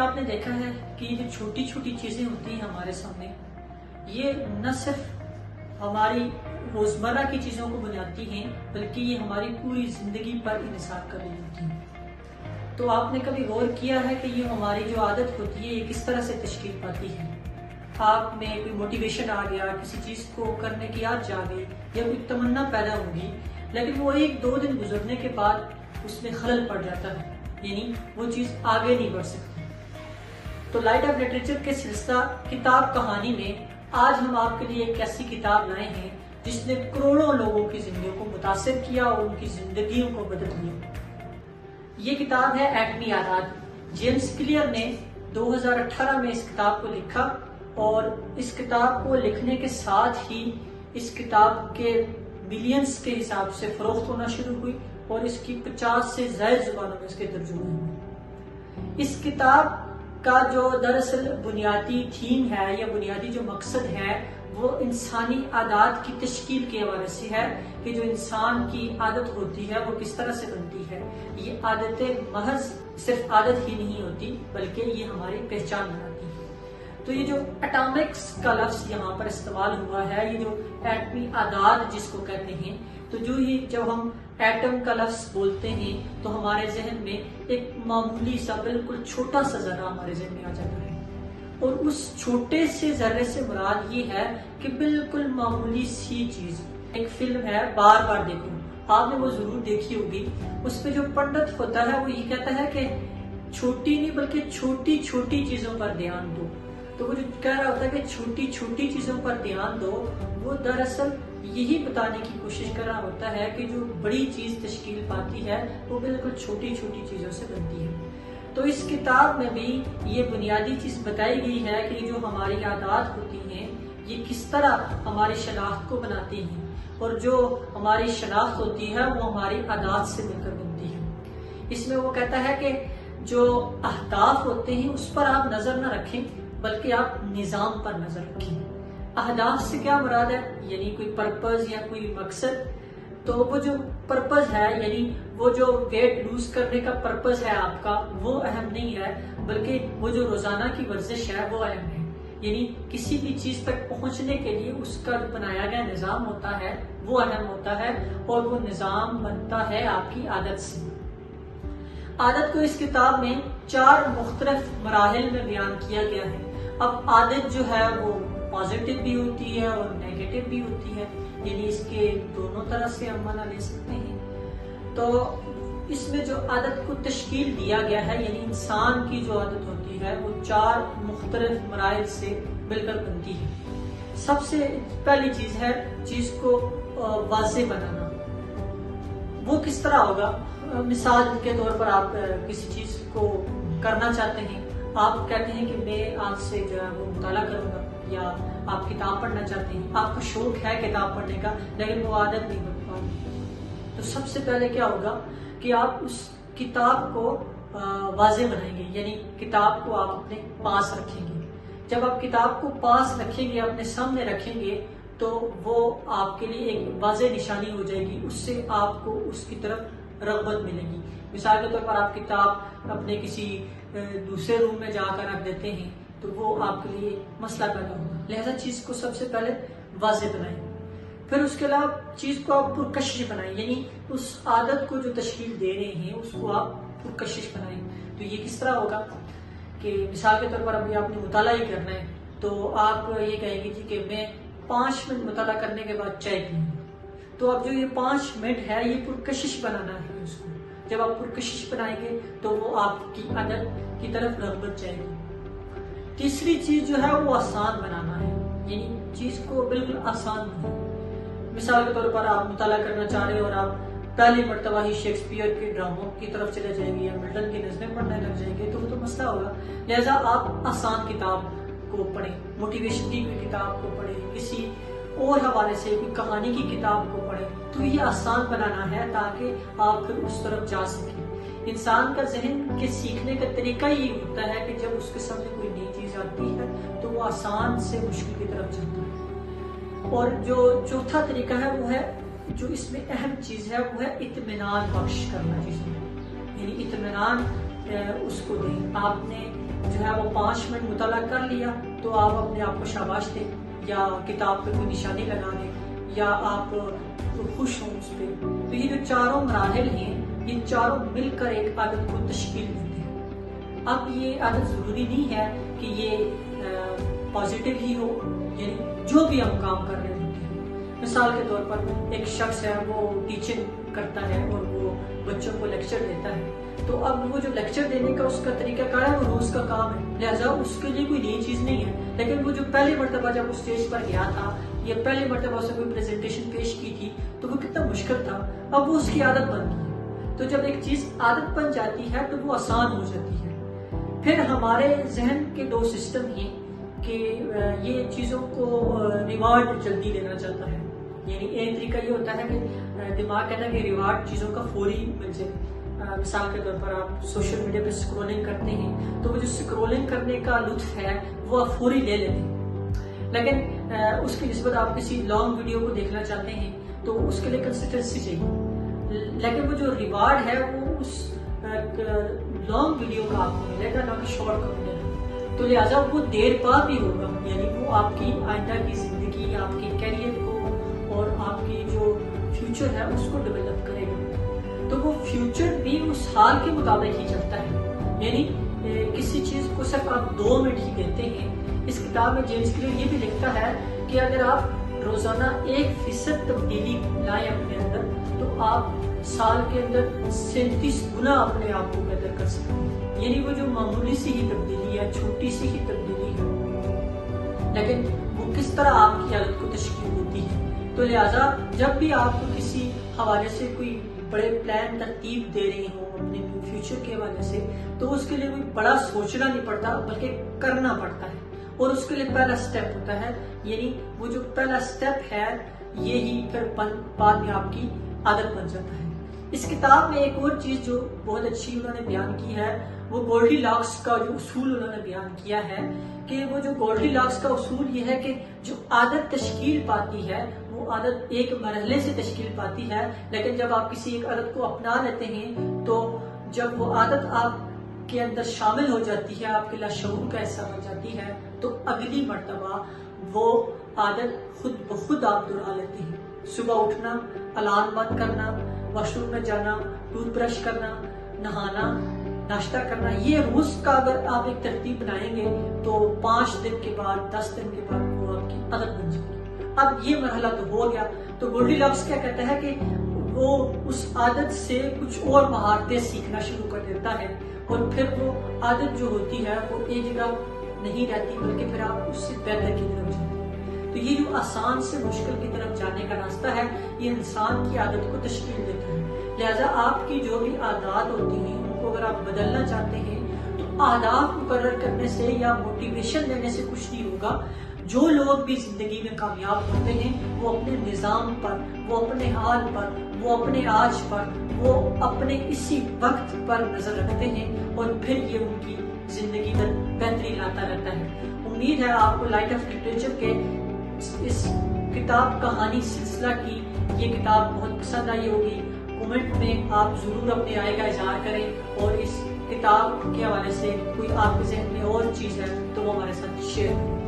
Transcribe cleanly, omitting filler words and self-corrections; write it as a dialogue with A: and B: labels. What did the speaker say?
A: آپ نے دیکھا ہے کہ یہ جو چھوٹی چھوٹی چیزیں ہوتی ہیں ہمارے سامنے، یہ نہ صرف ہماری روزمرہ کی چیزوں کو بناتی ہیں بلکہ یہ ہماری پوری زندگی پر انحصار کر رہی ہوتی ہیں۔ تو آپ نے کبھی غور کیا ہے کہ یہ ہماری جو عادت ہوتی ہے یہ کس طرح سے تشکیل پاتی ہے؟ آپ میں کوئی موٹیویشن آ گیا، کسی چیز کو کرنے کی یاد جاگی یا کوئی تمنا پیدا ہوگی، لیکن وہ ایک دو دن گزرنے کے بعد اس میں خلل پڑ جاتا ہے، یعنی وہ چیز آگے نہیں بڑھ سکتی۔ تو لائٹ آف لٹریچر کے سلسلہ کتاب کہانی میں آج ہم آپ کے لیے ایک ایسی کتاب لائے ہیں جس نے کروڑوں لوگوں کی زندگیوں کو متاثر کیا اور ان کی زندگیوں کو بدل دیا۔ یہ کتاب ہے ایٹمی عادات۔ جیمس کلیئر نے 2018 میں اس کتاب کو لکھا اور اس کتاب کو لکھنے کے ساتھ ہی اس کتاب کے ملینز کے حساب سے فروخت ہونا شروع ہوئی اور اس کی 50 سے زائد زبانوں میں اس کے ترجمے ہوئے۔ اس کتاب کا جو دراصل بنیادی تھیم ہے یا بنیادی جو مقصد ہے وہ انسانی عادات کی تشکیل کے حوالے سے ہے کہ جو انسان کی عادت ہوتی ہے وہ کس طرح سے بنتی ہے۔ یہ عادتیں محض صرف عادت ہی نہیں ہوتی بلکہ یہ ہماری پہچان بناتی ہے۔ تو یہ جو اٹامکس کا لفظ یہاں پر استعمال ہوا ہے، یہ جو ایٹمی عادات جس کو کہتے ہیں، تو جب ہم ایٹم کا لفظ بولتے ہیں تو ہمارے ذہن میں ایک معمولی سا بالکل چھوٹا سا ذرہ ہمارے ذہن میں آ جاتا ہے، اور اس چھوٹے سے ذرے سے مراد یہ ہے کہ بالکل معمولی سی چیز۔ ایک فلم ہے بار بار دیکھو، آپ نے وہ ضرور دیکھی ہوگی۔ اس پہ جو پنڈت ہوتا ہے وہ یہ کہتا ہے کہ چھوٹی نہیں بلکہ چھوٹی چھوٹی چیزوں پر دھیان دو۔ تو وہ جو کہہ رہا ہوتا ہے کہ چھوٹی چھوٹی چیزوں پر دھیان دو، وہ دراصل یہی بتانے کی کوشش کر رہا ہوتا ہے کہ جو بڑی چیز تشکیل پاتی ہے وہ بالکل چھوٹی چھوٹی چیزوں سے بنتی ہے۔ تو اس کتاب میں بھی یہ بنیادی چیز بتائی گئی ہے کہ جو ہماری عادات ہوتی ہیں یہ کس طرح ہماری شناخت کو بناتی ہیں، اور جو ہماری شناخت ہوتی ہے وہ ہماری عادات سے مل کر بنتی ہے۔ اس میں وہ کہتا ہے کہ جو اہداف ہوتے ہیں اس پر آپ نظر نہ رکھیں بلکہ آپ نظام پر نظر رکھیں۔ اہداف سے کیا مراد ہے؟ یعنی کوئی پرپز یا کوئی مقصد۔ تو وہ جو پرپز ہے، یعنی وہ جو ویٹ لوز کرنے کا پرپز ہے آپ کا، وہ اہم نہیں ہے بلکہ وہ جو روزانہ کی ورزش ہے وہ اہم ہے۔ یعنی کسی بھی چیز تک پہنچنے کے لیے اس کا جو بنایا گیا نظام ہوتا ہے وہ اہم ہوتا ہے، اور وہ نظام بنتا ہے آپ کی عادت سے۔ عادت کو اس کتاب میں 4 مختلف مراحل میں بیان کیا گیا ہے۔ اب عادت جو ہے وہ پازیٹیو بھی ہوتی ہے اور نیگیٹو بھی ہوتی ہے، یعنی اس کے دونوں طرح سے ہم معنی لے سکتے ہیں۔ تو اس میں جو عادت کو تشکیل دیا گیا ہے، یعنی انسان کی جو عادت ہوتی ہے وہ 4 مختلف مراحل سے مل کر بنتی ہے۔ سب سے پہلی چیز ہے چیز کو واضح بنانا۔ وہ کس طرح ہوگا؟ مثال کے طور پر آپ کسی چیز کو کرنا چاہتے ہیں، آپ کہتے ہیں کہ میں آج سے جو ہے وہ مطالعہ کروں گا، یا آپ کتاب پڑھنا چاہتے ہیں، آپ کو شوق ہے کتاب پڑھنے کا لیکن وہ عادت نہیں بن پا رہی۔ تو سب سے پہلے کیا ہوگا کہ آپ اس کتاب کو واضح بنائیں گے، یعنی کتاب کو آپ اپنے پاس رکھیں گے۔ جب آپ کتاب کو پاس رکھیں گے، اپنے سامنے رکھیں گے، تو وہ آپ کے لیے ایک واضح نشانی ہو جائے گی، اس سے آپ کو اس کی طرف رغبت ملے گی۔ مثال کے طور پر آپ کتاب اپنے کسی دوسرے روم میں جا کر رکھ دیتے ہیں تو وہ آپ کے لیے مسئلہ پیدا ہوگا، لہذا چیز کو سب سے پہلے واضح بنائیں۔ پھر اس کے علاوہ چیز کو آپ پرکشش بنائیں، یعنی اس عادت کو جو تشکیل دے رہے ہیں اس کو آپ پرکشش بنائیں۔ تو یہ کس طرح ہوگا کہ مثال کے طور پر ابھی آپ نے مطالعہ ہی کرنا ہے تو آپ یہ کہیں گے جی کہ میں 5 منٹ مطالعہ کرنے کے بعد چائے پیوں گا۔ تو اب جو یہ 5 منٹ ہے یہ پرکشش بنانا ہے اس کو۔ جب آپ پرکشش بنائیں گے تو وہ آپ کی عادت کی طرف رغبت جائے گی۔ تیسری چیز جو ہے وہ آسان بنانا ہے، یعنی چیز کو بالکل آسان بنانا۔ مثال کے طور پر آپ مطالعہ کرنا چاہ رہے ہیں اور آپ پہلی مرتبہ ہی شیکسپیئر کے ڈراموں کی طرف چلے جائیں گے یا ملٹن کی نظمیں پڑھنے لگ جائیں گے تو وہ تو مسئلہ ہوگا، لہذا آپ آسان کتاب کو پڑھیں، موٹیویشن کی کوئی کتاب کو پڑھیں، کسی اور حوالے سے کوئی کہانی کی کتاب کو پڑھیں۔ تو یہ آسان بنانا ہے تاکہ آپ پھر اس طرف جا سکیں۔ انسان کا ذہن کے سیکھنے کا طریقہ یہ ہوتا ہے کہ جب اس کے سامنے کوئی نئی چیز آتی ہے تو وہ آسان سے مشکل کی طرف چلتا ہے۔ اور جو چوتھا طریقہ ہے وہ ہے، جو اس میں اہم چیز ہے وہ ہے اطمینان بخش کرنا چیزیں، یعنی اطمینان اس کو دیں. آپ نے جو ہے وہ 5 منٹ مطالعہ کر لیا تو آپ اپنے آپ کو شاباش دیں یا کتاب پہ کوئی نشانی لگا دیں یا آپ خوش ہوں اس پہ. تو یہ جو چاروں مراحل ہیں یہ چاروں مل کر ایک عادت کو تشکیل دیتے ہیں. اب یہ عادت ضروری نہیں ہے کہ یہ پازیٹیو ہی ہو، یعنی جو بھی ہم کام کر رہے ہوتے ہیں. مثال کے طور پر ایک شخص ہے وہ ٹیچنگ کرتا ہے اور وہ بچوں کو لیکچر دیتا ہے. تو اب وہ جو لیکچر دینے کا اس کا طریقہ کار ہے وہ روز کا کام ہے، لہٰذا اس کے لیے کوئی نئی چیز نہیں ہے. لیکن وہ جو پہلی مرتبہ جب وہ اسٹیج پر گیا تھا یا پہلی مرتبہ اسے کوئی پریزنٹیشن پیش کی تھی تو وہ کتنا مشکل تھا. اب وہ اس کی عادت بن گئی. تو جب ایک چیز عادت بن جاتی ہے تو وہ آسان ہو جاتی ہے. پھر ہمارے ذہن کے 2 سسٹم ہیں کہ یہ چیزوں کو ریوارڈ جلدی دینا چاہتا ہے. یعنی ایک طریقہ یہ ہوتا ہے کہ دماغ کہتا ہے کہ ریوارڈ چیزوں کا فوری مل جائے. مثال کے طور پر آپ سوشل میڈیا پہ سکرولنگ کرتے ہیں تو وہ جو سکرولنگ کرنے کا لطف ہے وہ آپ فوری لے لیتے ہیں، لیکن اس کی نسبت آپ کسی لانگ ویڈیو کو دیکھنا چاہتے ہیں تو اس کے لیے کنسسٹنسی چاہیے. لیکن وہ جو ریوارڈ ہے وہ اس لانگ ویڈیو کا آپ کو ملے گا، نہ کہ شارٹ کا ملے گا. تو لہٰذا وہ دیر بعد بھی ہوگا، یعنی وہ آپ کی آئندہ کی زندگی، آپ کے کیریئر کو اور آپ کی جو فیوچر ہے اس کو ڈیولپ کرے گا. تو وہ فیوچر بھی اس حال کے مطابق ہی چلتا ہے. یعنی کسی چیز کو صرف آپ 2 منٹ ہی دیتے ہیں. اس کتاب میں جیمس کلیئر یہ بھی لکھتا ہے کہ اگر آپ روزانہ 1% تبدیلی لائیں اپنے اندر تو آپ سال کے اندر 37 گنا اپنے آپ کو بہتر کر سکتے ہیں. یعنی وہ جو معمولی سی ہی تبدیلی ہے، چھوٹی سی ہی تبدیلی ہے، لیکن وہ کس طرح آپ کی عادت کو تشکیل دیتی ہے. تو لہٰذا جب بھی آپ کو کسی حوالے سے کوئی بڑے پلان ترتیب دے رہے ہوں اپنے فیوچر کے حوالے سے تو اس کے لیے کوئی بڑا سوچنا نہیں پڑتا بلکہ کرنا پڑتا ہے. اور اس کے لیے پہلا سٹیپ ہوتا ہے، یعنی وہ جو پہلا سٹیپ ہے یہی پھر بعد میں آپ کی عادت بن جاتا ہے. اس کتاب میں ایک اور چیز جو بہت اچھی انہوں نے بیان کی ہے وہ گولڈی لاکس کا جو اصول انہوں نے بیان کیا ہے کہ وہ جو گولڈی لاکس کا اصول یہ ہے کہ جو عادت تشکیل پاتی ہے وہ عادت ایک مرحلے سے تشکیل پاتی ہے. لیکن جب آپ کسی ایک عادت کو اپنا لیتے ہیں تو جب وہ عادت آپ کے اندر شامل ہو جاتی ہے، آپ کے لاشعور کا حصہ بن جاتی ہے، تو اگلی مرتبہ وہ عادت خود بخود آپ دہرا لیتے ہیں. صبح اٹھنا، الارم بند کرنا، واش روم میں جانا، ٹوتھ برش کرنا، نہانا، ناشتہ کرنا، یہ روز کا اگر آپ ایک ترتیب بنائیں گے تو 5 دن کے بعد 10 دن کے بعد وہ آپ کی عادت بن جائے گی. اب یہ مرحلہ تو ہو گیا. تو گولڈی لاکس کیا کہتا ہے کہ وہ اس عادت سے کچھ اور مہارتیں سیکھنا شروع کر دیتا ہے اور پھر وہ عادت جو ہوتی ہے وہ ایک جگہ نہیں رہتی بلکہ پھر آپ اس سے بہتر کی طرف جاتے ہیں. تو یہ جو آسان سے مشکل کی طرف جانے کا راستہ ہے یہ انسان کی عادت کو تشکیل دیتا ہے. لہٰذا آپ کی جو بھی عادات ہوتی ہیں ان کو اگر آپ بدلنا چاہتے ہیں تو اہداف مقرر کرنے سے یا موٹیویشن دینے سے کچھ نہیں ہوگا. جو لوگ بھی زندگی میں کامیاب ہوتے ہیں وہ اپنے نظام پر، وہ اپنے حال پر، وہ اپنے آج پر، وہ اپنے اسی وقت پر نظر رکھتے ہیں اور پھر یہ ان کی زندگی میں بہتری لاتا رہتا ہے. امید ہے آپ کو لائٹ آف لٹریچر کے اس کتاب کہانی سلسلہ کی یہ کتاب بہت پسند آئی ہوگی. کومنٹ میں آپ ضرور اپنے رائے کا اظہار کریں اور اس کتاب کے حوالے سے کوئی آپ کے ذہن میں اور چیز ہے تو وہ ہمارے ساتھ شیئر کریں.